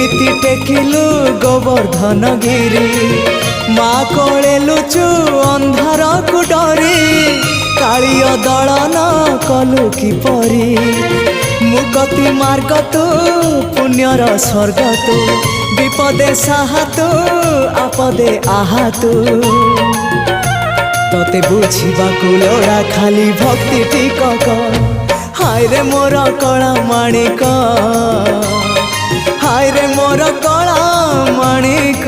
केमिति टेकिलु गोवर्धन गिरी माँ कोले लुचु अंधार को डरी कालिय दलन कलु किपरि मुक्ति मार्ग तू पुण्यर स्वर्ग तू विपदे साहा तू आपदे आहा तू तोते बुझिबा लोड़ा खाली भक्ति टिकक हाय रे मोर कला माणिक हाय रे मोर कला माणिक।